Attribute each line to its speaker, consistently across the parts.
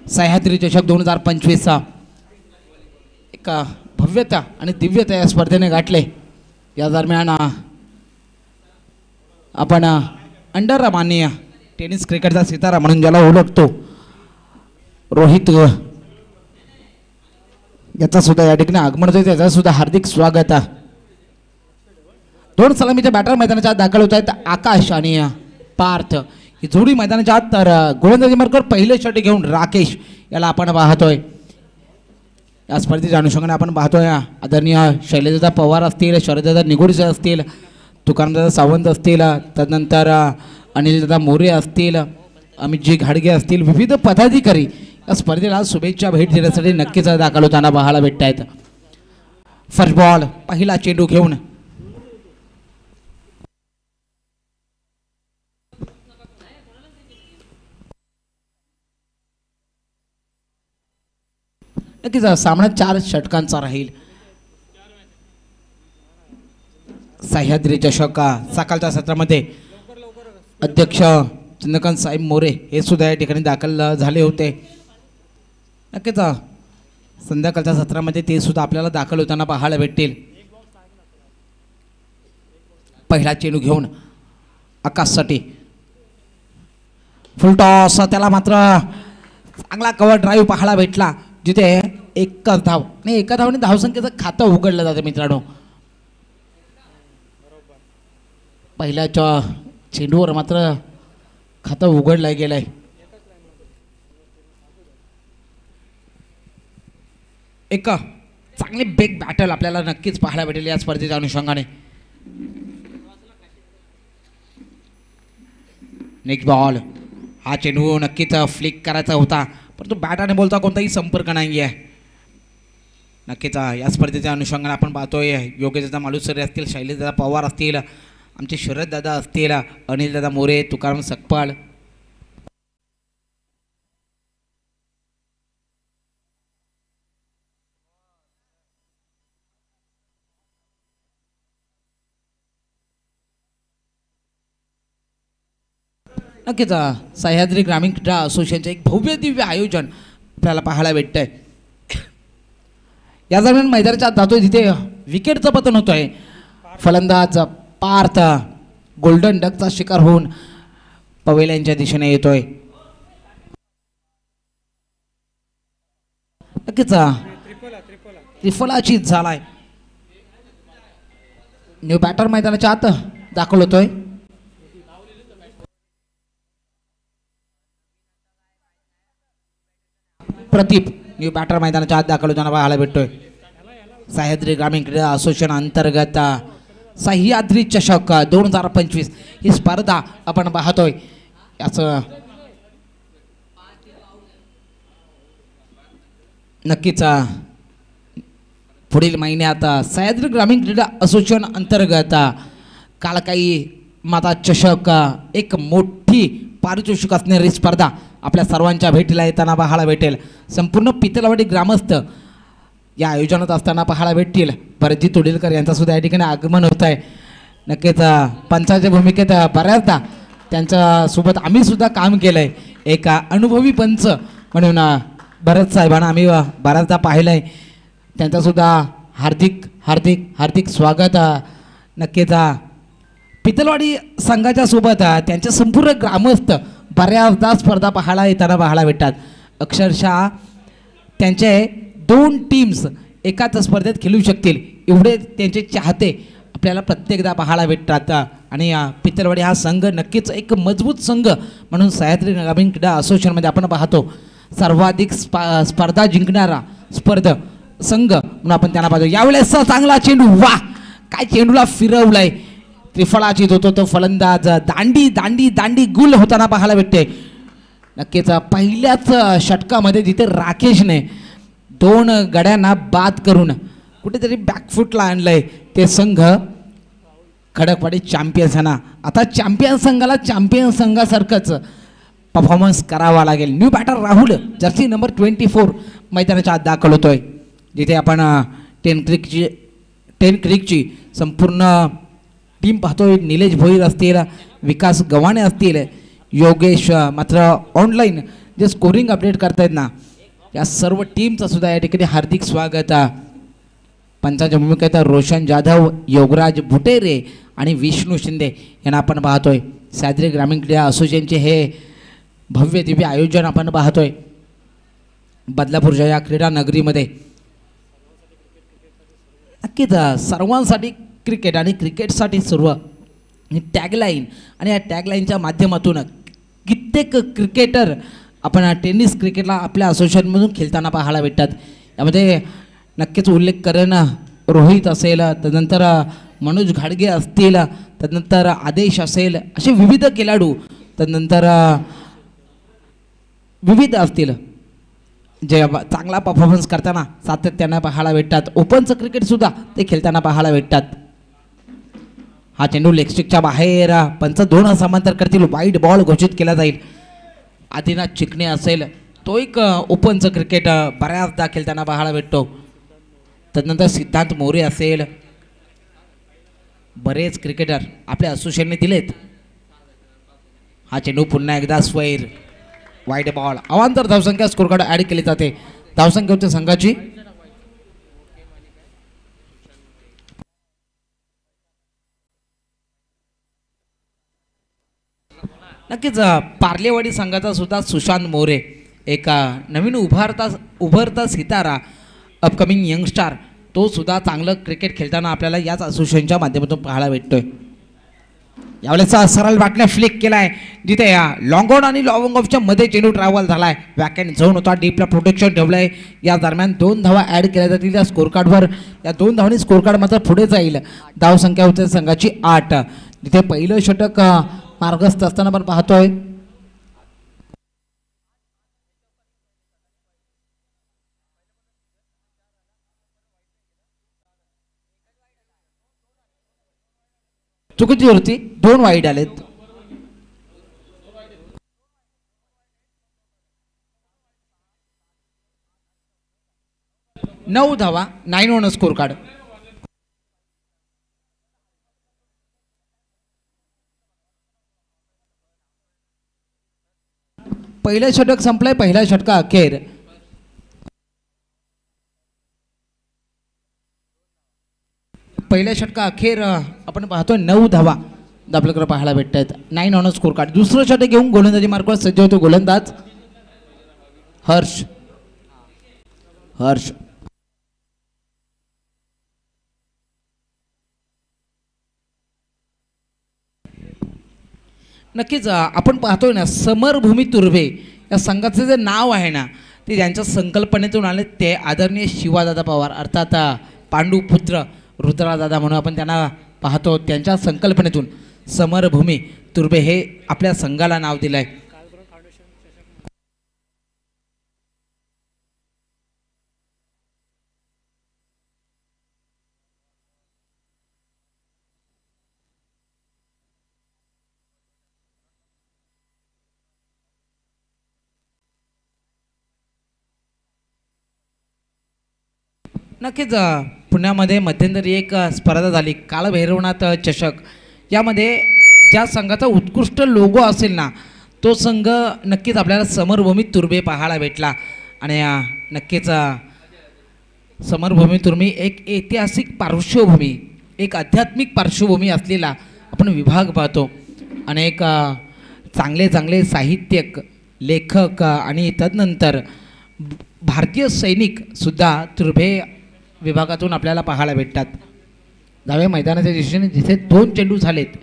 Speaker 1: सह्याद्री चषक 2025 एक भव्यता आणि दिव्यता या स्पर्धेने गाठले। या दरम्यान आपण अंडर माननीय टेनिस क्रिकेटचा सितारा म्हणून ज्याला ओळखतो रोहित याचा सुद्धा या ठिकाणी आगमन होते, त्याचा सुद्धा हार्दिक स्वागत। दोन सलामीच्या बॅटर मैदानाच्या आत दाखल होत आहेत आकाश आणि पार्थ। ही जोडी मैदानाच्या आत तर गोलंदाजी मार्गावर पहिले षटक घेऊन राकेश याला आपण पाहतोय। या स्पर्धेच्या अनुषंगाने आपण पाहतोय आदरणीय शैलेशदादा पवार असतील, शरददादा निगोडचे असतील, तुकारामदादा सावंत असतील, तदनंतर अनिलदादा मोरे असतील, अमितजी घाडगे असतील, विविध पदाधिकारी या स्पर्धेला शुभेच्छा भेट देण्यासाठी नक्कीच दाखल होताना पाहायला भेटत आहेत। फर्स्ट बॉल पहिला चेंडू घेऊन नक्कीच सामना 4 षटकांचा राहील। सह्याद्री चषक सकाळच्या सत्रामध्ये अध्यक्ष चंद्रकांत साहेब मोरे हे सुद्धा या ठिकाणी दाखल झाले होते। नक्कीच संध्याकाळच्या सत्रामध्ये ते सुद्धा आपल्याला दाखल होताना पाहायला भेटतील। पहिला चेंडू घेऊन आकाशसाठी फुल टॉस, त्याला मात्र चांगला कव्हर ड्राईव्ह पाहायला भेटला, जिथे एका धावने धावसंख्येचं खातं उघडलं जातं मित्रांनो। पहिल्याच्या चेंडूवर मात्र खातं उघडलं गेलंय। एक चांगले बिग बॅटल आपल्याला नक्कीच पाहायला भेटेल या स्पर्धेच्या अनुषंगाने। नेक्स्ट बॉल, हा चेंडू नक्कीच फ्लिक करायचा होता, परंतु बॅटाने बोलता कोणताही संपर्क नाही आहे। नक्कीच या स्पर्धेच्या अनुषंगाने आपण पाहतोय योगेशदादा मालुसरे असतील, शैलेशदादा पवार असतील, आमचे शरददादा असतील, अनिलदादा मोरे, तुकाराम सकपाळ, नक्कीच सह्याद्री ग्रामीण क्रीडा असोसिएशनचे एक भव्य दिव्य आयोजन आपल्याला पाहायला भेटतंय। या दरम्यान मैदानाच्या आत जातोय तिथे विकेटचं पतन होतंय। फलंदाज पार्थ गोल्डन डकचा शिकार होऊन पवेल्यांच्या दिशेने येतोय। नक्कीच त्रिफलाची झालाय। न्यू बॅटर मैदानाच्या आत दाखल होतोय। प्रदीप न्यू बॅटर मैदानाच्या आत दाखल होताना पाहायला भेटतोय। सह्याद्री ग्रामीण क्रीडा असोसिएशन अंतर्गत सह्याद्री चषक 2025 ही स्पर्धा आपण पाहतोय। याचं नक्कीच पुढील महिन्यात सह्याद्री ग्रामीण क्रीडा असोसिएशन अंतर्गत काल काही माता चषक एक मोठी पारितोषिक असणारी स्पर्धा आपल्या सर्वांच्या भेटीला येताना पाहायला भेटेल। संपूर्ण पितलवाडी ग्रामस्थ या आयोजनात असताना पाहायला भेटतील। भरतजी तोडीलकर यांचा सुद्धा या ठिकाणी आगमन होत आहे। नक्कीच पंचाच्या भूमिकेत बऱ्याचदा त्यांच्यासोबत आम्ही सुद्धा काम केलं आहे। एक अनुभवी पंच म्हणून भरत साहेबांना आम्ही बऱ्याचदा पाहिलं आहे। त्यांचासुद्धा हार्दिक हार्दिक हार्दिक स्वागत। नक्कीच पितलवाडी संघाच्या सोबत त्यांचे संपूर्ण ग्रामस्थ बऱ्याचदा स्पर्धा पाहायला भेटतात। अक्षरशः त्यांचे 2 टीम्स एकाच स्पर्धेत खेळू शकतील एवढे त्यांचे चाहते आपल्याला प्रत्येकदा पाहायला भेटतात। आणि पितलवाडी हा संघ नक्कीच एक मजबूत संघ म्हणून सह्याद्री ग्रामीण क्रीडा असोसिएशनमध्ये आपण पाहतो सर्वाधिक स्पर्धा जिंकणारा संघ म्हणून आपण त्यांना पाहतो। यावेळेस चांगला चेंडू, वा काय चेंडूला फिरवलाय, त्रिफळाची होतो तो फलंदाज दांडी दांडी दांडी गुल होताना पाहायला भेटते। नक्कीच पहिल्याच षटकामध्ये जिथे राकेशने 2 गड्यांना बाद करून कुठेतरी बॅकफुटला आणलंय ते संघ खडकवाडी चॅम्पियन्सना। आता चॅम्पियन संघाला चॅम्पियन संघासारखंच परफॉर्मन्स करावा लागेल। New batter Rahul jersey number 24 मैदानाच्या आत दाखल होतोय, जिथे आपण टेन क्रिकची संपूर्ण टीम पाहतोय। निलेश भोईर असतील, विकास गव्हाणे असतील, योगेश मात्र ऑनलाईन जे स्कोरिंग अपडेट करतायत ना या सर्व टीमचं सुद्धा या ठिकाणी हार्दिक स्वागत. पंचांच्या भूमिकेत रोशन जाधव, योगराज भुटेरे आणि विष्णू शिंदे यांना आपण पाहतोय. सह्याद्री ग्रामीण क्रीडा असोसिएशनचे हे भव्य दिव्य आयोजन आपण पाहतोय बदलापूरच्या या क्रीडा नगरीमध्ये. नक्कीच सर्वांसाठी क्रिकेट आणि क्रिकेटसाठी सर्व टॅगलाईन आणि या टॅगलाईनच्या माध्यमातून कित्येक क्रिकेटर आपण टेनिस क्रिकेटला आपल्या असोसिएशनमधून खेळताना पाहायला भेटतात. यामध्ये नक्कीच उल्लेख करेन रोहित असेल, त्यानंतर मनोज घाडगे असतील, त्यानंतर आदेश असेल, असे विविध खेळाडू त्यानंतर विविध असतील जे चांगला परफॉर्मन्स करताना सातत्यानं पाहायला भेटतात. ओपनचं क्रिकेटसुद्धा ते खेळताना पाहायला भेटतात. हा चेंडू लेगस्टिकच्या बाहेर, पंच 2 समांतर करतील, वाईड बॉल घोषित केला जाईल. आदिनाथ चिकणे असेल, तो एक ओपनचं क्रिकेट बऱ्याचदा खेळताना पाहायला भेटतो. त्यानंतर सिद्धांत मोरे असेल, बरेच क्रिकेटर आपल्या असोसिएशनने दिलेत. हा चेंडू पुन्हा एकदा स्वैर, वाईड बॉल, अवांतर धावसंख्या स्कोर कार्ड ॲड केली जाते. धावसंख्या होती संघाची नक्कीच पार्लेवाडी संघाचा सुद्धा सुशांत मोरे एक नवीन उभरता सितारा अपकमिंग यंगस्टार, तो सुद्धा चांगलं क्रिकेट खेळताना आपल्याला याच असोसिएशनच्या माध्यमातून पाहायला भेटतोय. यावेळेचा सरळ बाटल्या फ्लिक केलाय जिथे लॉंग ऑन आणि लॉंग ऑफच्या मध्ये चेंडू ट्रॅव्हल झालाय. वॅकॅन्ड झोन होता, डीपला प्रोटेक्शन ठेवलंय. या दरम्यान 2 धावा ॲड केल्या जातील या स्कोर कार्डवर. या 2 धावांनी स्कोर कार्ड मात्र पुढे जाईल. धाव संख्या होते संघाची 8. जिथे पहिलं षटक मार्गस्थ असताना आपण पाहतोय चुकीची होती, 2 वाईड आलेत. नऊ धावा, 9 ऑन स्कोर कार्ड. पहिलं षटक संपलंय, पहिल्या षटका अखेर. पहिल्या षटका अखेर आपण पाहतोय 9 धावा आपल्याकडे पाहायला भेटत आहेत. 9 ऑन स्कोर कार्ड. दुसरं षटक घेऊन गोलंदाजी मार्गावर सज्ज होतो गोलंदाज हर्ष. नक्कीच आपण पाहतोय ना समरभूमी तुर्भे या संघाचं जे नाव आहे ना ते ज्यांच्या संकल्पनेतून आले ते आदरणीय शिवादादा पवार अर्थात पांडुपुत्र रुद्रादादा म्हणून आपण त्यांना पाहतो. त्यांच्या संकल्पनेतून समरभूमी तुर्भे हे आपल्या संघाला नाव दिलं आहे. नक्कीच पुण्यामध्ये मध्यंतरी एक स्पर्धा झाली कालभैरवनाथ चषक. यामध्ये ज्या संघाचा उत्कृष्ट लोगो असेल ना तो संघ नक्कीच आपल्याला समरभूमी तुर्भे पाहायला भेटला. आणि नक्कीच समरभूमी तुर्भे एक ऐतिहासिक पार्श्वभूमी, एक आध्यात्मिक पार्श्वभूमी असलेला आपण विभाग पाहतो. अनेक चांगले चांगले साहित्यिक, लेखक आणि तदनंतर भारतीय सैनिकसुद्धा तुर्भे विभागातून आपल्याला पाहायला भेटतात. धाव्या मैदानाच्या दिशेने जिथे 2 चेंडू झालेत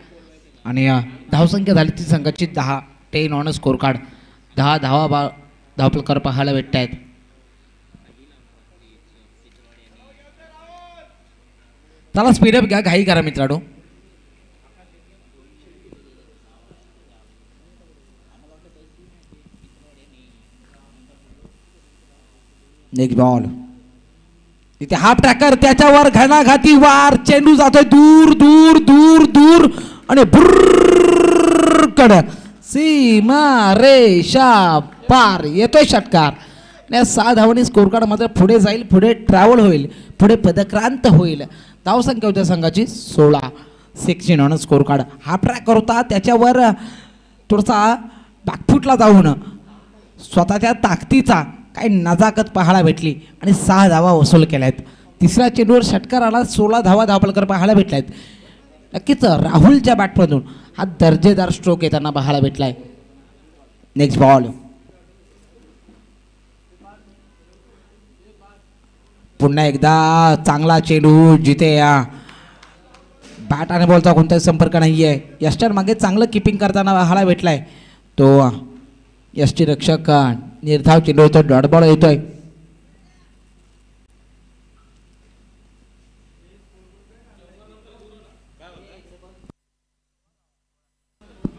Speaker 1: आणि धावसंख्या झाली ती संघाची 10. 10 ऑन स्कोर कार्ड. 10 धाव प्रकार पाहायला भेटत आहेत. चला स्पीडअप घ्या, घाई करा मित्रांनो. नेक्स्ट बॉल इथे हाफ ट्रॅकर, त्याच्यावर घणाघाती वार, चेंडू जातोय दूर दूर दूर दूर आणि कड सीमा रेषा पार येतोय षटकार. आणि 6 धावांनी स्कोर कार्ड मात्र पुढे जाईल, पुढे ट्रॅव्हल होईल, पुढे पदक्रांत होईल. धावसंख्या होत्या संघाची 16. 16 on score card. Half tracker होता, त्याच्यावर थोडासा बॅकफुटला जाऊन स्वतःच्या ताकदीचा काय नजाकत पाहायला भेटली आणि 6 धावा वसूल केल्या आहेत. तिसऱ्या चेंडूवर षटकार आला, 16 धावा धावपलकर पाहायला भेटल्या आहेत. नक्कीच राहुलच्या बॅटमधून हा दर्जेदार स्ट्रोक आहे त्यांना पाहायला भेटलाय. Next ball. पुन्हा एकदा चांगला चेंडू जिथे या बॅट आणि बॉलचा कोणताही संपर्क नाही आहे. यष्टर मागे चांगलं किपिंग करताना पाहायला भेटलाय. तो यष्टी रक्षक निर्धाव चेंडू येतोय, डॉट बॉल येतोय.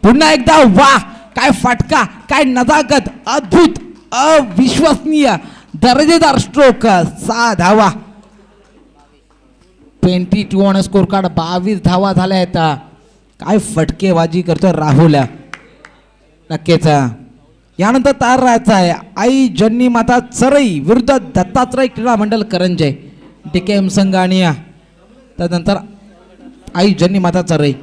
Speaker 1: पुन्हा एकदा वाह, काय फटका, काय नजाकत, अद्भुत, अविश्वसनीय, दर्जेदार स्ट्रोक. 6 धावा, 22 ऑन स्कोर कार्ड, 22 धावा झाल्या आहेत. काय फटकेबाजी करतोय राहुल. नक्कीच यानंतर तार राहायचा आहे आई जन्नी माता चरई विरुद्ध दत्तात्रय क्रीडा मंडळ करंजे. DKM संघ आणि त्यानंतर आई जन्नी माता चरई.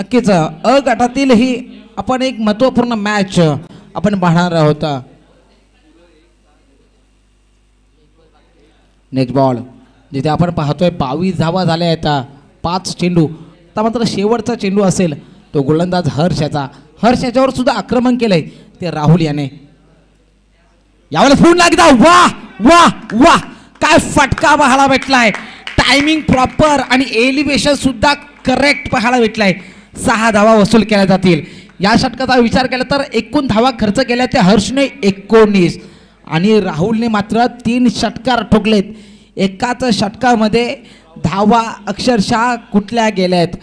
Speaker 1: नक्कीच अ गटातील ही आपण एक महत्वपूर्ण मॅच आपण पाहणार आहोत. नेक्स्ट बॉल जिथे आपण पाहतोय 22 धावा झाल्या आहेत, 5 चेंडू. आता मात्र शेवटचा चेंडू असेल तो गोलंदाज हर्ष याच्यावर सुद्धा आक्रमण केलंय ते राहुल याने. यावेळेस पुन्हा एकदा वाह वाह वाह, काय फटका पाहायला भेटलाय. टायमिंग प्रॉपर आणि एलिव्हेशन सुद्धा करेक्ट पाहायला भेटलाय. 6 धावा वसूल केल्या जातील. या षटकाचा विचार केला तर एकूण धावा खर्च केल्या त्या हर्षने 19 आणि राहुलने मात्र 3 षटकार ठोकलेत. एकाच षटकामध्ये धावा अक्षरशः कुठल्या गेल्या आहेत.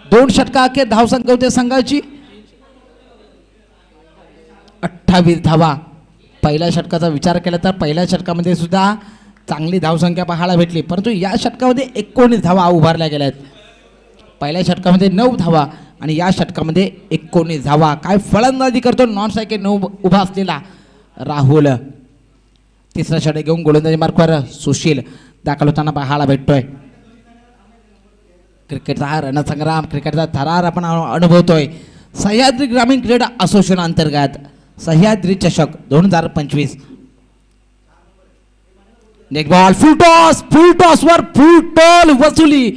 Speaker 1: 2 षटकाके धावसंख्या होते संघाची 28 धावा. पहिल्या षटकाचा विचार केला तर पहिल्या षटकामध्ये सुद्धा चांगली धावसंख्या पाहायला भेटली, परंतु या षटकामध्ये 19 धावा उभारल्या गेल्या आहेत. पहिल्या षटकामध्ये 9 धावा आणि या षटकामध्ये 19 धावा. काय फलंदाजी करतो नॉन स्ट्रायकर 9 उभा असलेला राहुल. तिसरा षटक घेऊन गोलंदाजी मार्कवर सुशील दाखल होताना पाहायला भेटतोय. क्रिकेटचा रणसंग्राम, क्रिकेटचा थरार आपण अनुभवतोय. सह्याद्री ग्रामीण क्रीडा असोसिएशन अंतर्गत सह्याद्री चषक 2025. Next ball, full toss were full वसुली,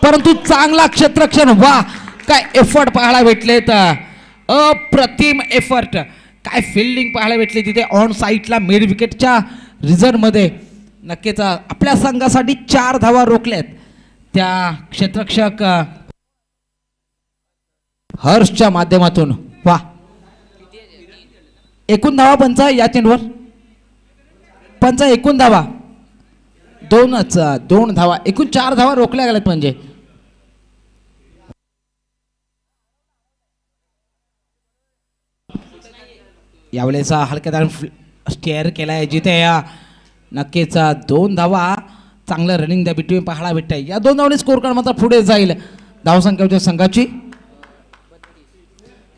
Speaker 1: परंतु चांगला क्षेत्ररक्षण. वा, काय एफर्ट पाहायला भेटलेत, अप्रतिम एफर्ट. काय फिल्डिंग पाहायला भेटली तिथे ऑन साईडला मिड विकेटच्या रिझर्व्हमध्ये. नक्कीच आपल्या संघासाठी 4 धावा रोखल्यात त्या क्षेत्ररक्षक हर्षच्या माध्यमातून. वा, एकूण धावा पंचा या चेंडूवर, पंचा एकूण धावा 2 धावा, एकूण 4 धावा रोखल्या गेल्यात. म्हणजे यावेळेस हलक्यादार स्टेअर केलाय जिथे नक्कीच 2 धावा. चांगलं रनिंग त्या बिटवीन पाहायला भेटतंय. या 2 धावांनी स्कोर कार्ड मात्र पुढे जाईल. धावसंख्या होती संघाची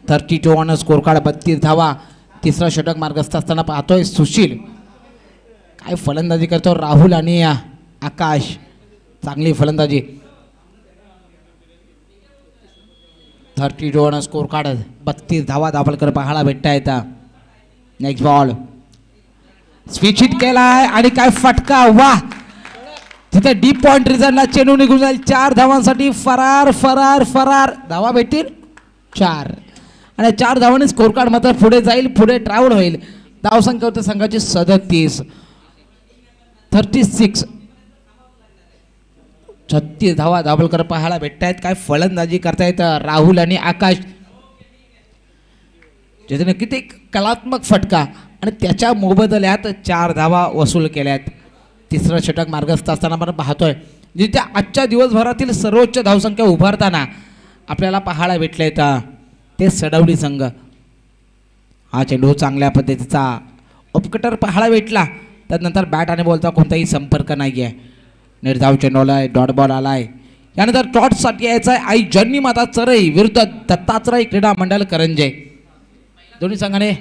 Speaker 1: 32 ऑन स्कोर कार्ड, 32 धावा. तिसरा षटक मार्गस्थ असताना पाहतोय सुशील. काय फलंदाजी करतो राहुल आणि आकाश, चांगली फलंदाजी. 32 ऑन स्कोर कार्ड, 32 धावा दाखल पाहायला भेटतायत. नेक्स्ट बॉल स्विच हिट केलाय आणि काय फटका. वा, तिथे डीप पॉइंट रिझनला चेंडू निघून जाईल. 4 धावांसाठी फरार फरार फरार. धावा भेटतील 4 आणि 4 धावांनी स्कोर कार्ड मात्र पुढे जाईल, पुढे ट्रॅव्हल होईल. धावसंख्या होते संघाची 37. 36 धावा दाभोलकर पाहायला भेटतायत. काय फलंदाजी करतायत राहुल आणि आकाश. ज्याने किती कलात्मक फटका आणि त्याच्या मोबदल्यात 4 धावा वसूल केल्यात. तिसरं षटक मार्गस्थ असताना आपण पाहतोय जिथे आजच्या दिवसभरातील सर्वोच्च धावसंख्या उभारताना आपल्याला पाहायला भेटले ते सडवली संघ. हा चेंडू चांगल्या पद्धतीचा उपकटर पाहायला भेटला. त्यानंतर बॅट आणि बॉलचा कोणताही संपर्क नाही आहे. निर्धाव चेंडू आलाय, डॉट बॉल आलाय. यानंतर टॉटसाठी यायचं आहे आई जन्नी माता चरई विरुद्ध दत्तात्रय क्रीडा मंडळ करंजे. दोन्ही संघाने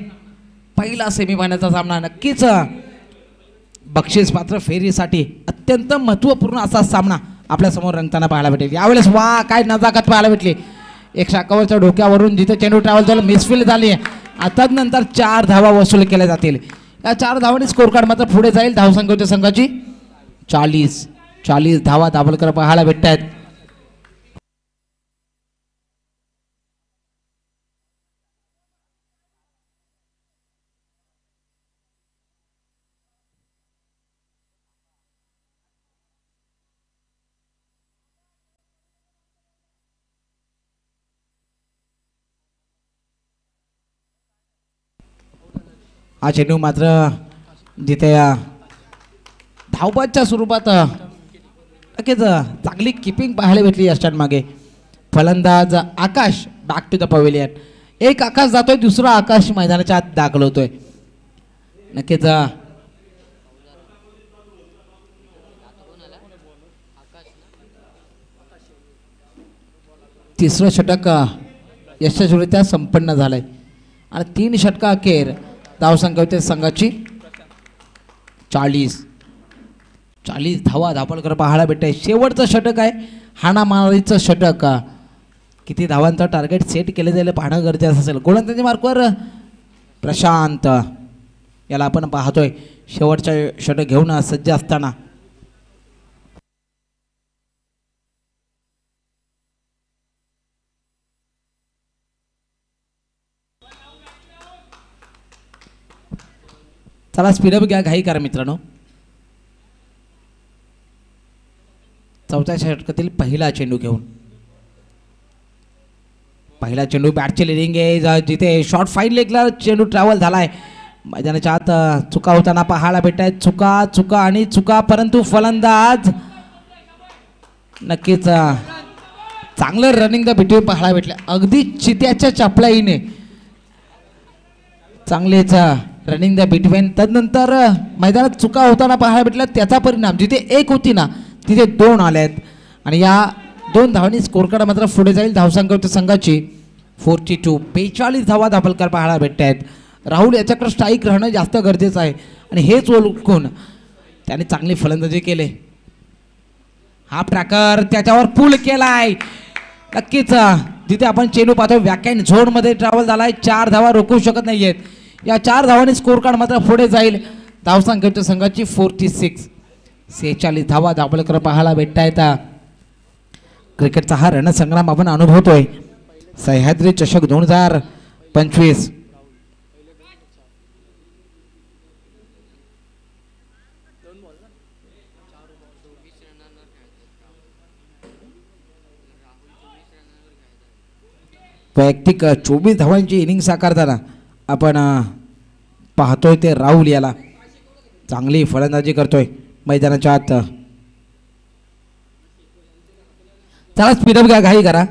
Speaker 1: पहिला सेमीफायनलचा सामना. नक्कीच बक्षीस पात्र फेरीसाठी अत्यंत महत्त्वपूर्ण असा सामना आपल्या समोर रंगताना पाहायला भेटेल. यावेळेस वा, काय नजाकत पाहायला भेटली. एक शाखावरच्या डोक्यावरून जिथे चेंडू ट्रॅव्हल झाला मिसफील्ड झाली आता नंतर 4 धावा वसूल केल्या जातील. या 4 धावांनी स्कोर कार्ड मात्र पुढे जाईल. धावसंख्या होते संघाची 40 धावा दाभोलकर पाहायला भेटत आहेत. हा चेंडू मात्र जिथे धावबादच्या स्वरूपात नक्कीच चांगली किपिंग पाहायला भेटली या मागे. फलंदाज आकाश बॅक टू द पवेलियन. एक आकाश जातोय, दुसरा आकाश मैदानाच्या आत दाखल होतोय. नक्कीच तिसरं षटक यशस्वीरित्या संपन्न झालंय आणि 3 षटका अखेर धावसंख्या होते संघाची 40 धावा दाभोलकर पाहायला भेटते. शेवटचं षटक आहे, हाणामारीचं षटक. किती धावांचं टार्गेट सेट केलं जाईल पाहणं गरजेचं असेल. गोलंदाजी मार्कवर प्रशांत याला आपण पाहतोय शेवटच्या षटक घेऊन सज्ज असताना. चला स्पीडअप घ्या, घाई करा मित्रांनो. चौथ्या षटकातील पहिला चेंडू घेऊन पहिला चेंडू बॅटची लिडिंग आहे. जिथे शॉर्ट फाईन लेगला चेंडू ट्रॅव्हल झालाय. मैदानाच्या आत चुका होताना पाहायला भेटत आहेत. चुका आणि चुका, परंतु फलंदाज नक्कीच चांगलं रनिंग द बिटवीन पाहायला भेटलं. अगदी चित्याच्या चापलाईने चांगलेच रनिंग द बिटवीन. तदनंतर मैदानात चुका होताना पाहायला भेटल्या. त्याचा परिणाम जिथे 1 होती ना तिथे 2 आल्या आहेत आणि या 2 धावांनी स्कोर कार्ड मात्र पुढे जाईल. धावसंख्या होते संघाची 42 धावा दाभोलकर पाहायला भेटत आहेत. राहुल याच्याकडे स्ट्राईक राहणं जास्त गरजेचं आहे आणि हेच ओळखून त्याने चांगली फलंदाजी केले. हा ट्रॅकर त्याच्यावर पुल केलाय. नक्कीच जिथे आपण चेंडू पाहतो व्याख्यान झोनमध्ये ट्रॅव्हल झालाय. 4 धावा रोखू शकत नाहीयेत. या 4 धावांनी स्कोर कार्ड मात्र पुढे जाईल. धावसंख्या होते संघाची 46 धावा दाभोलकर पाहायला भेटत आहेत. क्रिकेटचा हा रणसंग्राम आपण अनुभवतोय. सह्याद्री चषक 2025. वैयक्तिक 24 धावांची इनिंग साकारताना आपण पाहतोय ते राहुल याला चांगली फलंदाजी करतोय मैदानाच्या आत. चला स्पीडअप घ्या, घाई करा.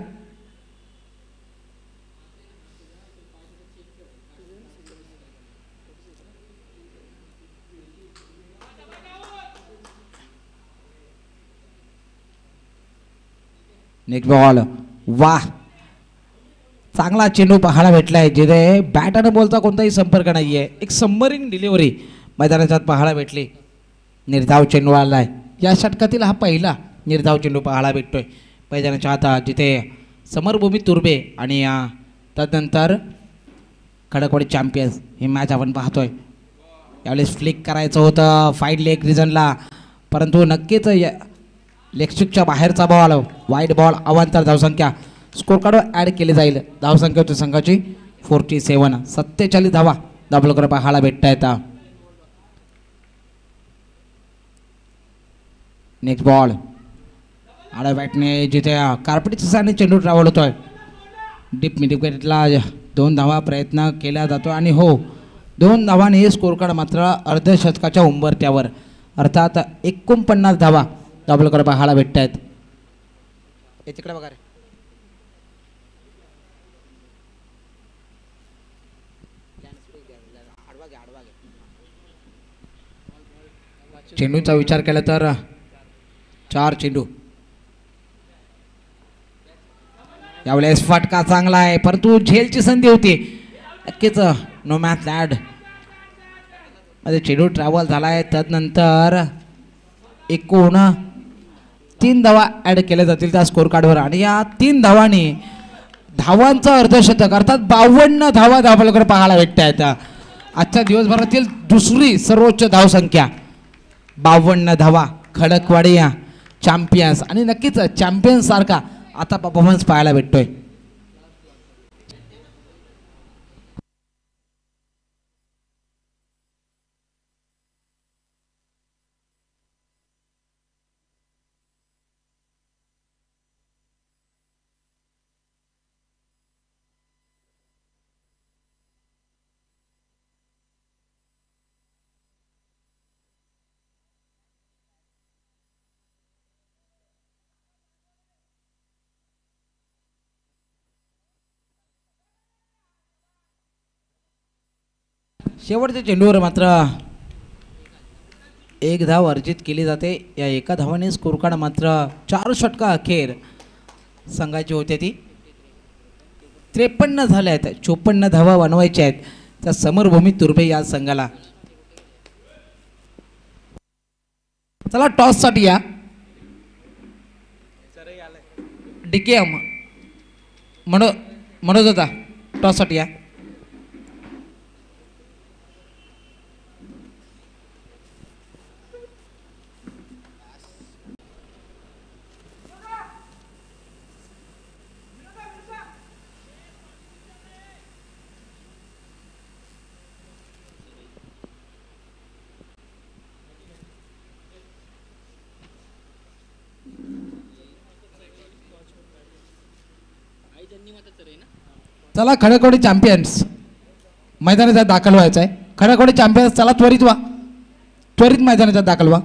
Speaker 1: Next ball. वाह, चांगला चेंडू पाहायला भेटलाय. जिथे बॅट आणि बॉलचा कोणताही संपर्क नाहीये. एक सबमरीन डिलिव्हरी मैदानाच्या आत पाहायला भेटली. निर्धाव चेंडू आलाय. या षटकातील हा पहिला निर्धाव चेंडू पाहायला भेटतोय मैदानाच्या आत. जिथे समरभूमी तुर्बे आणि तदनंतर खडकवाडी चॅम्पियन्स ही मॅच आपण पाहतोय. यावेळेस फ्लिक करायचं होतं फाईड लेग रिजनला, परंतु नक्कीच लेगस्टिकच्या बाहेरचा बॉल, वाईड बॉल, अवांतर धावसंख्या स्कोर कार्डवर ॲड केली जाईल. धावसंख्या होती संघाची 47 धावा दाभोलकर पाहायला भेटत आहेत. Next ball. आडा बॅटने जिथे कार्पेटच्या साने चेंडू ट्रॅव्हल होतोय. डीप मिडविकेटला 2 धावा प्रयत्न केला जातो आणि हो 2 धावांनी स्कोर कार्ड मात्र अर्धशतकाच्या उंबरठ्यावर, अर्थात 49 धावा दाभोलकर पाहायला भेटत आहेत. तिकडे बघा रे. चेंडूचा विचार केला तर 4 चेंडू. यावेळेस फटका चांगला आहे, परंतु झेलची संधी होती. नक्कीच नो मॅच लॅड मध्ये चेंडू ट्रॅव्हल झालाय. तदनंतर एकूण 3 धावा ॲड केल्या जातील त्या स्कोर कार्डवर आणि या 3 धावांनी धावांचं अर्धशतक अर्थात 52 धावा धावपलकडे पाहायला भेटत आहेत. आजच्या दिवसभरातील दुसरी सर्वोच्च धावसंख्या 52 धावा. खडकवाडी चॅम्पियन्स आणि नक्कीच चॅम्पियन्स सारखा आता परफॉर्मन्स पाहायला भेटतोय. शेवटच्या चेंडूवर मात्र एक धाव अर्जित केली जाते. या एका धावाने स्कोर कार्ड मात्र 4 षटका अखेर संघाची होते ती 53 झाल्या आहेत. 54 धावा बनवायच्या आहेत त्या समरभूमी तुर्भे या संघाला. चला टॉस साठी या डिके म्हणत होता टॉस साठी या. चला खडकवाडी चॅम्पियन्स मैदानात दाखल व्हायचं आहे. खडकवाडी चॅम्पियन्स चला त्वरित मैदानात दाखल व्हा.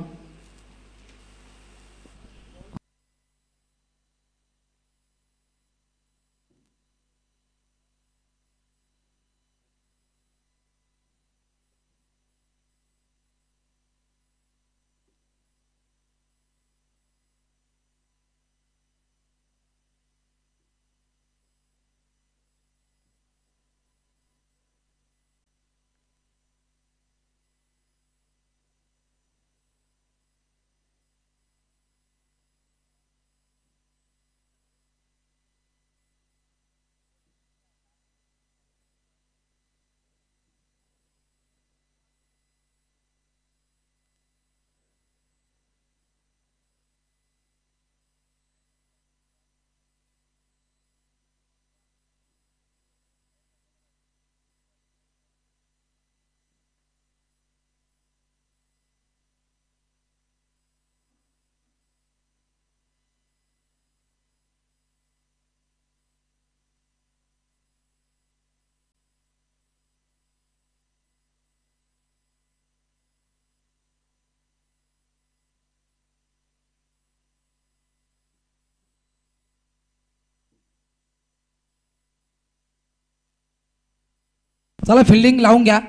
Speaker 1: चला फिल्डिंग लावून घ्या.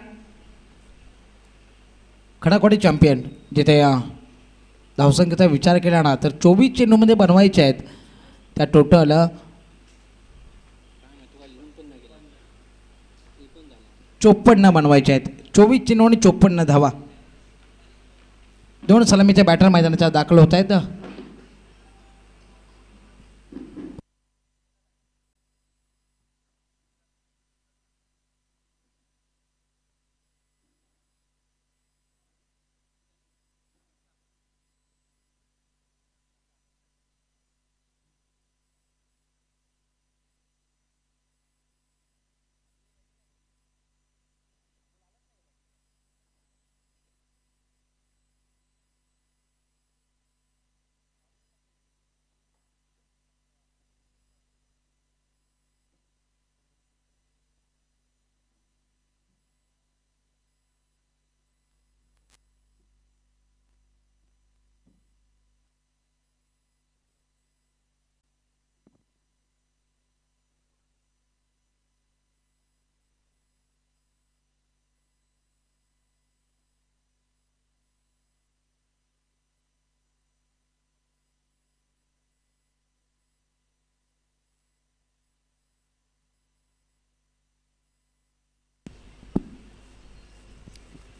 Speaker 1: खडाखोडी चॅम्पियन जिथे धावसंख्येचा विचार केला ना तर 24 चेंडूमध्ये बनवायचे आहेत. त्या टोटल 54 बनवायचे आहेत. 24 चेंडू आणि 54 धावा. 2 सलामीचे बॅटर मैदानाच्या दाखल होत आहेत.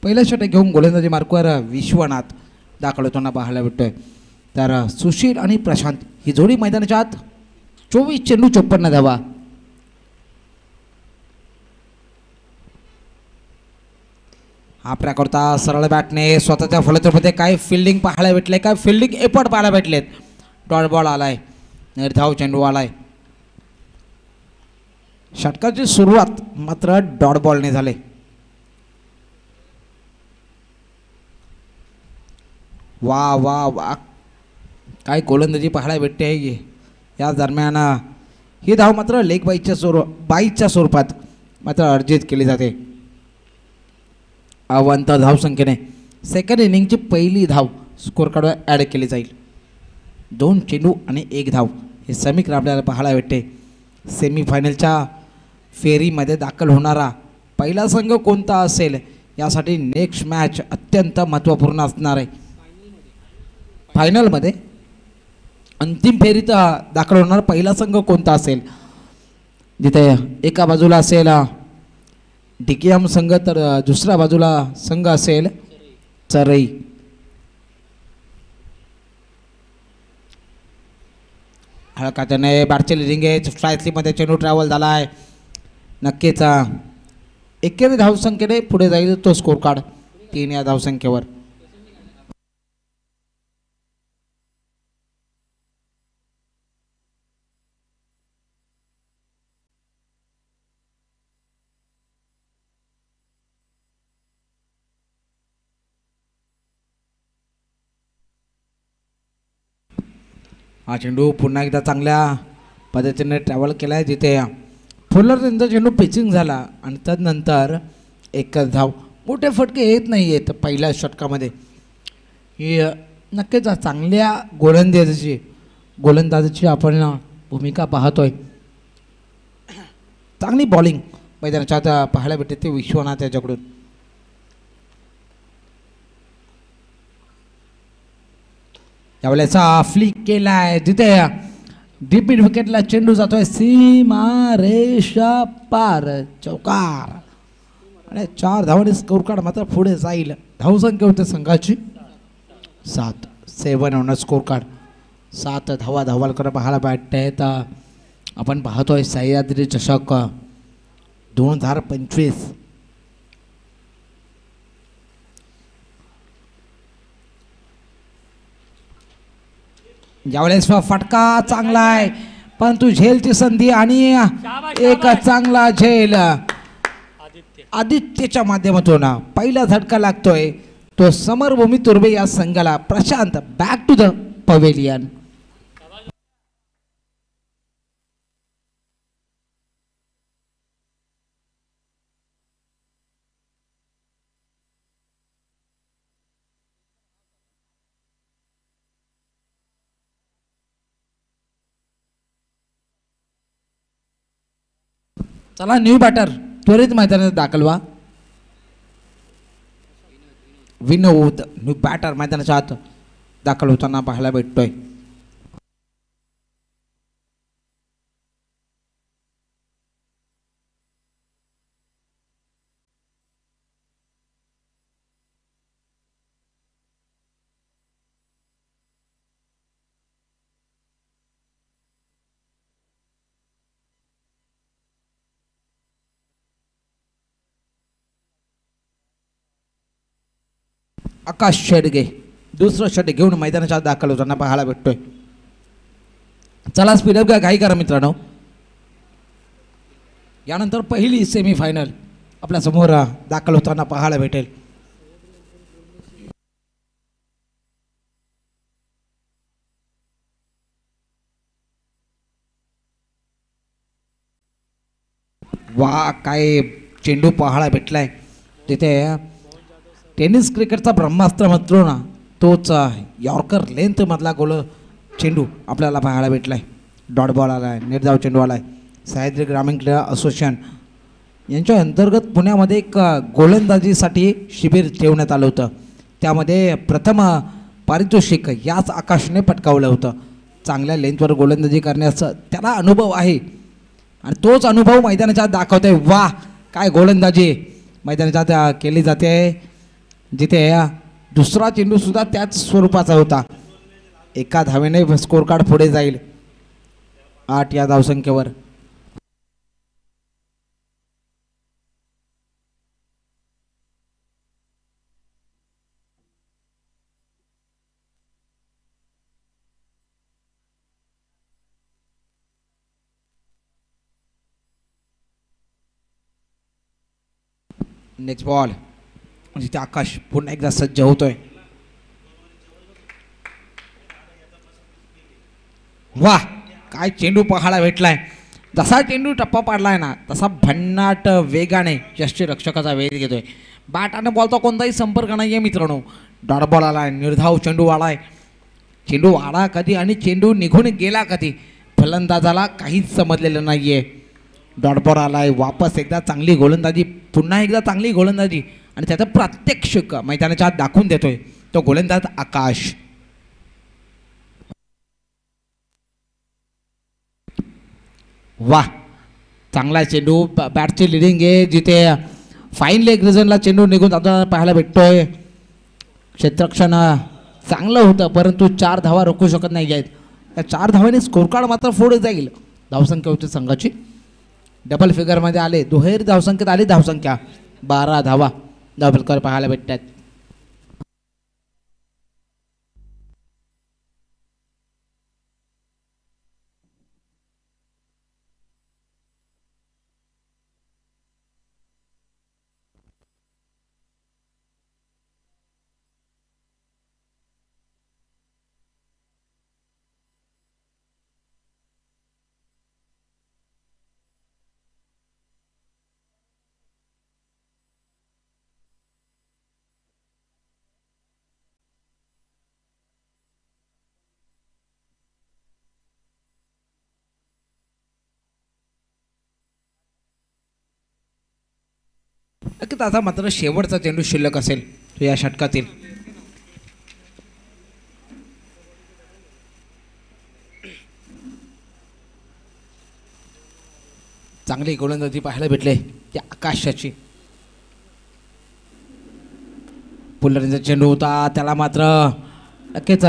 Speaker 1: पहिल्या षटक घेऊन गोलंदाजी मार्कवर विश्वनाथ दाखल होताना पाहायला भेटतोय. तर सुशील आणि प्रशांत ही जोडी मैदानाच्या आत 24 चेंडू 54 धावा. आपल्या करता सरळ बॅटने स्वतःच्या फलंदाजीमध्ये काय फिल्डिंग पाहायला भेटले, काय फिल्डिंग एफर्ट पाहायला भेटलेत. डॉट बॉल आलाय, निर्धाव चेंडू आलाय. षटकाची सुरुवात मात्र डॉट बॉलने झाले. वा वा वा, काय गोलंदाजी पाहायला भेटते आहे. या दरम्यान ही धाव मात्र लेग बाईच्या स्वरूपात मात्र अर्जित केली जाते. अवंत धावसंख्येने सेकंड इनिंगची पहिली धाव स्कोर कार्डवर ॲड केली जाईल. 2 चेंडू आणि 1 धाव हे समीकरण आपल्याला पाहायला भेटते. सेमीफायनलच्या फेरीमध्ये दाखल होणारा पहिला संघ कोणता असेल यासाठी नेक्स्ट मॅच अत्यंत महत्त्वपूर्ण असणार आहे. फायनलमध्ये अंतिम फेरीत दाखल होणारा पहिला संघ कोणता असेल, जिथे एका बाजूला असेल डिकेएम संघ तर दुसऱ्या बाजूला संघ असेल चरई. हळकाच्याने बॅटचे लिडिंग आहे. स्ट्राईक स्लिपमध्ये चेंडू ट्रॅव्हल झाला आहे. नक्कीच 21 धावसंख्येने पुढे जाईल तो स्कोर कार्ड 3 या धावसंख्येवर. हा चेंडू पुन्हा एकदा चांगल्या पद्धतीने ट्रॅव्हल केला आहे, जिथे फुलर त्यांचा चेंडू पिचिंग झाला आणि त्यानंतर एकच धाव. मोठे फटके येत नाही आहेत पहिल्या षटकामध्ये. ही नक्कीच चांगल्या गोलंदाजीची आपण भूमिका पाहतोय. चांगली बॉलिंग मैदानाच्या पाहायला भेटते ते विश्वनाथ याच्याकडून. यावेळेचा फ्लिक केलाय, जिथे डीप मिड विकेटला चेंडू जातोय सीमा रेषा पार, चौकार. आणि 4 धावांनी स्कोर कार्ड मात्र पुढे जाईल. धावसंख्या होते संघाची 7. 7 होणार स्कोर कार्ड. 7 धावा धावालकर पाहायला भेटते. तर आपण पाहतोय सह्याद्री चषक 2025. यावेळेस फटका चांगला आहे, परंतु झेलची संधी आणि एक चांगला झेल आदित्यच्या माध्यमातून पहिला झटका लागतोय तो समरभूमी तुर्बे या संघाला. Prashant back to the pavilion. चला न्यू बॅटर त्वरित मैदानात दाखल व्हा. विनोद न्यू बॅटर मैदानाच्या आत दाखल होताना पाहायला भेटतोय. आकाश शेडगे दुसरं षट घेऊन मैदानाच्या दाखल होताना पाहायला भेटतोय. चला स्पीडअप घ्या, घाई करा मित्रांनो. यानंतर पहिली सेमीफायनल आपल्या समोर दाखल होताना पाहायला भेटेल. वा, काय चेंडू पाहायला भेटलाय. तिथे टेनिस क्रिकेटचा ब्रह्मास्त्र म्हणतो ना, तोच यॉर्कर लेंथ मधला चेंडू आपल्याला पाहायला भेटलाय. डॉट बॉल आलाय, निर्धाव चेंडू आलाय. सह्याद्री ग्रामीण क्रीडा असोसिएशन यांच्या अंतर्गत पुण्यामध्ये एक गोलंदाजीसाठी शिबिर ठेवण्यात आलं होतं. त्यामध्ये प्रथम पारितोषिक याच आकाशने पटकावलं होतं. चांगल्या लेंथवर गोलंदाजी करण्याचा त्याला अनुभव आहे आणि तोच अनुभव मैदानाच्या दाखवतोय. वा, काय गोलंदाजी मैदानाच्या केली जाते, जिथे दुसरा चेंडू सुद्धा त्याच स्वरूपाचा होता. एका धावेने स्कोर कार्ड पुढे जाईल 8 या धावसंख्येवर. नेक्स्ट बॉल जिथे आकाश पुन्हा एकदा सज्ज होतोय. वाह, काय चेंडू पहायला भेटलाय. जसा चेंडू टप्पा पाडलाय ना तसा भन्नाट वेगाने यष्टीरक्षकाचा वेध घेतोय. बॅटाने बॉलचा कोणताही संपर्क नाही आहे मित्रांनो. डॉट बॉल आलाय, निर्धाव चेंडू आलाय. चेंडू आला कधी आणि चेंडू निघून गेला कधी फलंदाजाला काहीच समजलेलं नाही आहे. डॉट बॉल आलाय, वापस एकदा चांगली गोलंदाजी, पुन्हा एकदा चांगली गोलंदाजी आणि त्याचं प्रात्यक्षिक मैदानाच्या आत दाखवून देतोय तो गोलंदाज आकाश. वाह, चांगला चेंडू, बॅटची लिडिंग आहे. जिथे फाईन लेग रिजनला चेंडू निघून जाताना पाहायला भेटतोय. क्षेत्ररक्षण चांगलं होतं परंतु 4 धावा रोखू शकत नाही आहेत. त्या 4 धावांनी स्कोर कार्ड मात्र पुढे जाईल. धावसंख्या होती संघाची डबल फिगरमध्ये आले. दुहेरी धावसंख्येत आली धावसंख्या 12 धावा धावफलकावर पाहायला भेटतात. नक्कीच आता मात्र शेवटचा चेंडू शिल्लक असेल तो या षटकातील. चांगली गोलंदाजी पाहायला भेटले त्या आकाशाची. पुलरीचा चेंडू होता, त्याला मात्र नक्कीच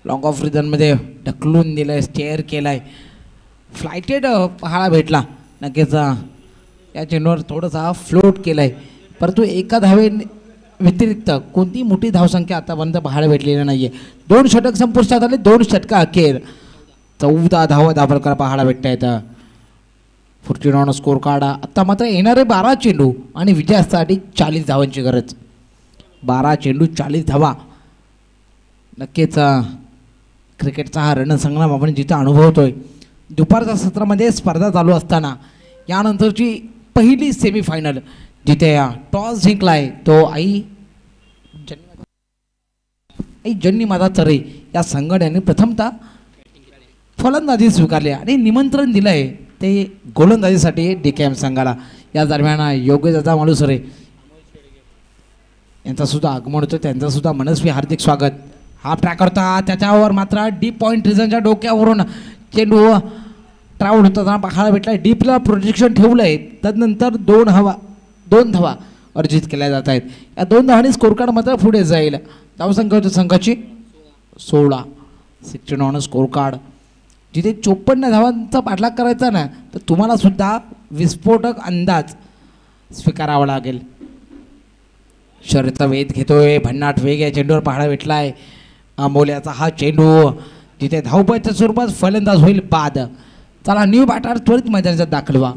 Speaker 1: लॉंग ऑफ रिझनमध्ये ढकलून दिलंय, स्टेअर केलाय, फ्लायटेड पाहायला भेटला. नक्कीच या चेंडूवर थोडासा फ्लोट केलाय परंतु एका धावे व्यतिरिक्त कोणती मोठी धावसंख्या आतापर्यंत पाहायला भेटलेली नाही आहे. 2 षटक संपुष्टात आले, 2 षटका अखेर 14 धावा धावफलकावर पाहायला भेटत आहेत. 49 स्कोर कार्ड. आता मात्र येणारे 12 चेंडू आणि विजयासाठी 40 धावांची गरज. 12 चेंडू 40 धावा. नक्कीच क्रिकेटचा हा रणसंग्राम आपण जिथं अनुभवतोय. दुपारच्या सत्रामध्ये स्पर्धा चालू असताना यानंतरची पहिली सेमीफायनल जिथे टॉस जिंकलाय तो आई जन्नी माता चरे या संघटनेने प्रथमतः फलंदाजी स्वीकारली आणि निमंत्रण दिलं आहे ते गोलंदाजीसाठी DKM संघाला. या दरम्यान योगेश दादा मालुसरे यांचा सुद्धा आगमन होतं, त्यांचं सुद्धा मनस्वी हार्दिक स्वागत. हा ट्रॅक होता, त्याच्यावर मात्र डीप पॉईंट रिझनच्या डोक्यावरून चेंडू ट्राउड होताना पाहायला भेटला. डीपला प्रोजेक्शन ठेवलं आहे, तदनंतर 2 धावा अर्जित केल्या जात आहेत. या 2 धावांनी स्कोर कार्ड मात्र पुढे जाईल. धावसंख्या होती संघाची 16. 69 स्कोर कार्ड. जिथे 54 धावांचा पाठलाग करायचा ना तर तुम्हाला सुद्धा विस्फोटक अंदाज स्वीकारावा लागेल. शर्यत वेध घेतोय, भन्नाट वेग या चेंडूवर पाहायला भेटलाय. अमोल्याचा हा चेंडू जिथे धावपळीच्या स्वरूपात फलंदाज होईल बाद. चला न्यू बॅटर त्वरित मैदानाचा दाखल व्हा.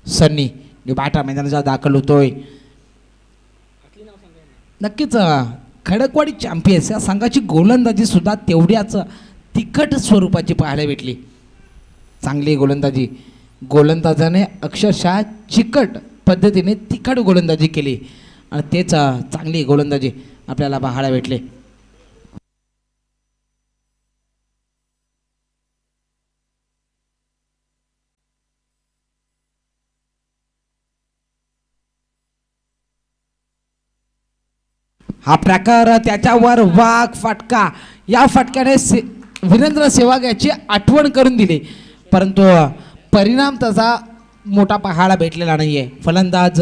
Speaker 1: सन्नी न्यू बॅटर मैदानाचा दाखल होतोय. नक्कीच खडकवाडी चॅम्पियन्स या संघाची गोलंदाजी सुद्धा तेवढ्याच तिखट स्वरूपाची पाहायला भेटली. चांगली गोलंदाजी, गोलंदाजाने अक्षरशः चिकट पद्धतीने तिखट गोलंदाजी केली आणि तेच चांगली गोलंदाजी आपल्याला पाहायला भेटले. हा प्रकार त्याच्यावर वाघ फटका. या फटक्याने वीरेंद्र सेहवाग याची आठवण करून दिली परंतु परिणाम तसा मोठा पाहायला भेटलेला नाही आहे. फलंदाज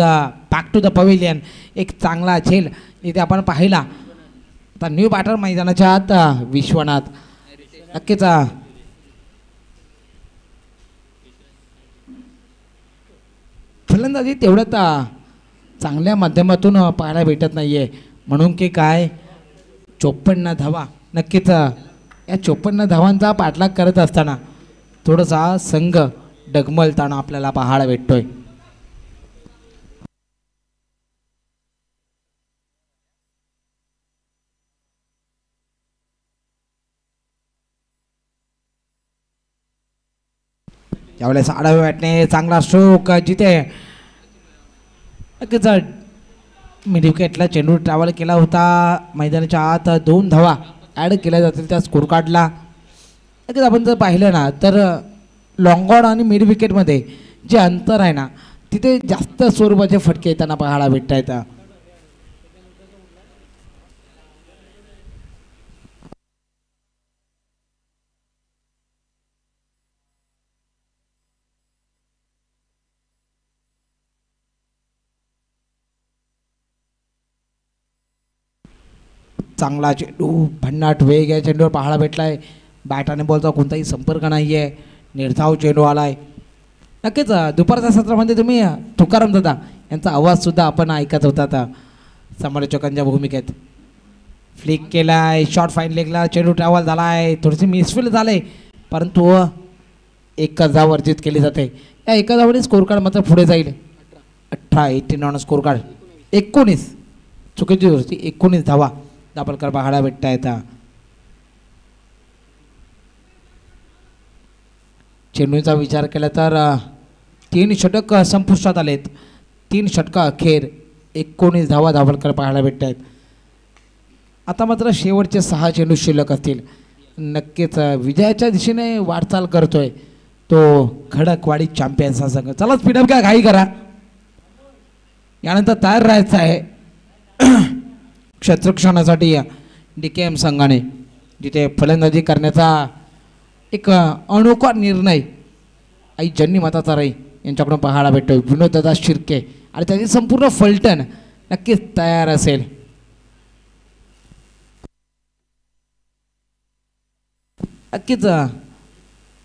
Speaker 1: बॅक टू द पवेलियन. एक चांगला झेल इथे आपण पाहिला. आता न्यू बॅटर मैदानाच्या आत विश्वनाथ. नक्कीच फलंदाजी तेवढ्यात चांगल्या माध्यमातून पाहायला भेटत नाही आहे म्हणून की काय 54 धावा. नक्कीच या 54 धावांचा पाठलाग करत असताना थोडासा संघ डगमलताना आपल्याला पाहायला भेटतोय. त्यावेळेस आडाव्या बॅटने चांगला स्ट्रोक जिथे नक्कीच मिड विकेटला चेंडू ट्रॅव्हल केला होता. मैदानाच्या आत 2 धावा ॲड केल्या जातील त्या स्कोर कार्डला. नक्कीच आपण जर पाहिलं ना तर लॉंग ऑन आणि मिड विकेटमध्ये जे अंतर आहे ना तिथे जास्त स्वरूपाचे फटके येताना पाहायला भेटत आहेत. चांगला चेंडू भन्नाट वेग या चेंडूवर पाहायला भेटलाय. बॅट आणि बॉलचा कोणताही संपर्क नाही आहे. निर्धाव चेंडू आलाय. नक्कीच दुपारच्या सत्रामध्ये तुम्ही तुकाराम दादा यांचा आवाजसुद्धा आपण ऐकत होता आता समालोचकांच्या भूमिकेत. फ्लिक केलाय, शॉर्ट फाईन लेगला चेंडू ट्रॅव्हल झालाय, थोडीशी मिसफिल झाले परंतु एकच धाव वर्जित केली जाते. या एका धावने स्कोर कार्ड मात्र पुढे जाईल. 18 ऑन स्कोर कार्ड. 19 चुकीची होती. 19 धावा दाभोलकर पाहायला भेटत आहेत. चेंडूचा विचार केला तर 3 षटक संपुष्टात आलेत. 3 षटका अखेर 19 धावा दाभोलकर पाहायला भेटत आहेत. आता मात्र शेवटचे 6 चेंडू शिल्लक असतील. नक्कीच विजयाच्या दिशेने वाटचाल करतोय तो खडकवाडी चॅम्पियन्सचा संघ. चला स्पीडअप घ्या, घाई करा. यानंतर तयार राहायचं आहे क्षेत्ररक्षणासाठी DKM संघाने, जिथे फलंदाजी करण्याचा एक अनोखा निर्णय आई जन्नी माता राई यांच्याकडून पाहायला भेटतोय. विनोददादा शिर्के आणि त्याची संपूर्ण फलटण नक्कीच तयार असेल. नक्कीच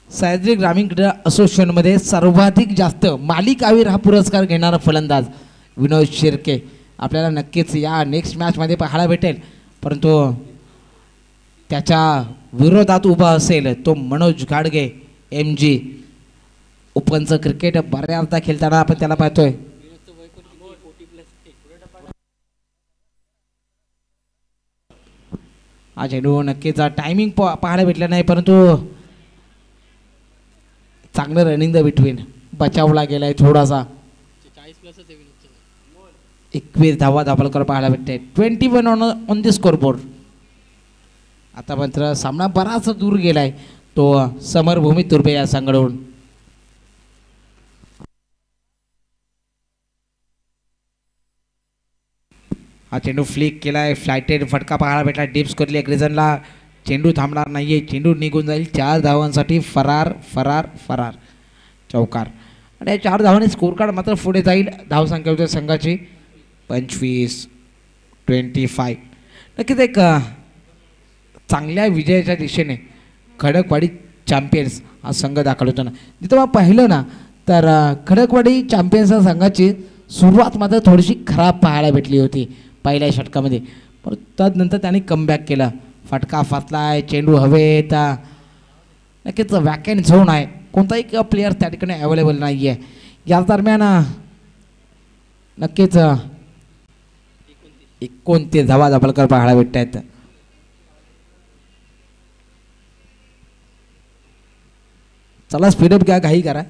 Speaker 1: सह्याद्री ग्रामीण क्रीडा असोसिएशनमध्ये सर्वाधिक जास्त मालिकावीर हा पुरस्कार घेणारा फलंदाज विनोद शिर्के आपल्याला नक्कीच या नेक्स्ट मॅचमध्ये पाहायला भेटेल. परंतु त्याच्या विरोधात उभा असेल तो मनोज गाडगे MG. ओपनचं क्रिकेट बऱ्याचदा खेळताना आपण त्याला पाहतोय. हा चेंडू नक्कीच टायमिंग पाहायला भेटला नाही परंतु चांगलं रनिंग द बिटवीन बचावला गेलाय थोडासा. 21 धावा दाभोलकर पाहायला भेटते. 21 ऑन द स्कोर बोर्ड. आता मात्र सामना बराच दूर गेलाय तो समरभूमी तुर्भे या संघाकडून. हा चेंडू फ्लिक केलाय, फ्लायटेड फटका पाहायला भेटला. डिप्स करली एक रिझनला. चेंडू थांबणार नाहीये, चेंडू निघून जाईल. 4 धावांसाठी फरार फरार फरार चौकार. आणि या 4 धावांनी स्कोर कार्ड मात्र पुढे जाईल. धावसंख्या होती संघाची 25-25. नक्कीच एक चांगल्या विजयाच्या दिशेने खडकवाडी चॅम्पियन्स हा संघ दाखल होतो ना. जिथं मग पाहिलं ना तर खडकवाडी चॅम्पियन्स या संघाची सुरुवात मात्र थोडीशी खराब पाहायला भेटली होती पहिल्या षटकामध्ये. पण त्यानंतर त्यांनी कमबॅक केला. फटका फासलाय, चेंडू हवेत. नक्कीच वॅकंट झोन आहे, कोणताही प्लेयर त्या ठिकाणी अवेलेबल नाही आहे. या दरम्यान नक्कीच 29 धावा दाभोलकर पाहायला भेटत आहेत. चला स्पीडअप घ्या, घाई करा.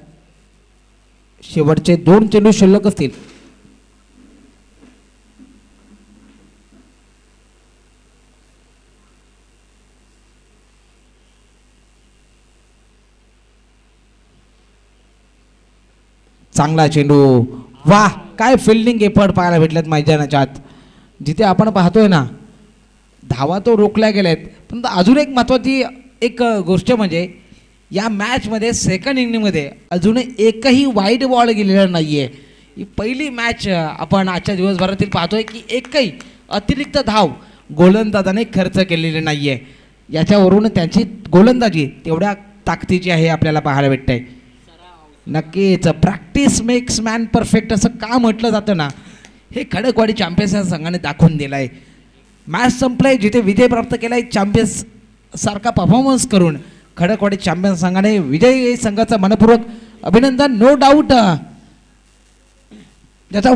Speaker 1: शेवटचे 2 चेंडू शिल्लक असतील. चांगला चेंडू. वाह, काय फिल्डिंग एफर्ट पाहायला भेटल्यात मैदानाच्या आत. जिथे आपण पाहतोय ना धावा तो रोखल्या गेल्यात. पण अजून एक महत्त्वाची एक गोष्ट म्हणजे या मॅचमध्ये सेकंड इनिंगमध्ये अजून एकही वाईट बॉल गेलेला नाही आहे. ही पहिली मॅच आपण आजच्या दिवसभरातील पाहतोय की एकही अतिरिक्त धाव गोलंदाजाने खर्च केलेली नाही आहे. याच्यावरून त्यांची गोलंदाजी तेवढ्या ताकदीची आहे आपल्याला पाहायला भेटत आहे. नक्कीच प्रॅक्टिस मेक्स मॅन परफेक्ट असं का म्हटलं जातं ना, हे खडकवाडी चॅम्पियन्स या संघाने दाखवून दिलं आहे. मॅच संपलाय, जिथे विजय प्राप्त केला आहे चॅम्पियन्स सारखा परफॉर्मन्स करून खडकवाडी चॅम्पियन्स संघाने विजयी संघाचं मनपूर्वक अभिनंदन. नो डाऊट ज्याचा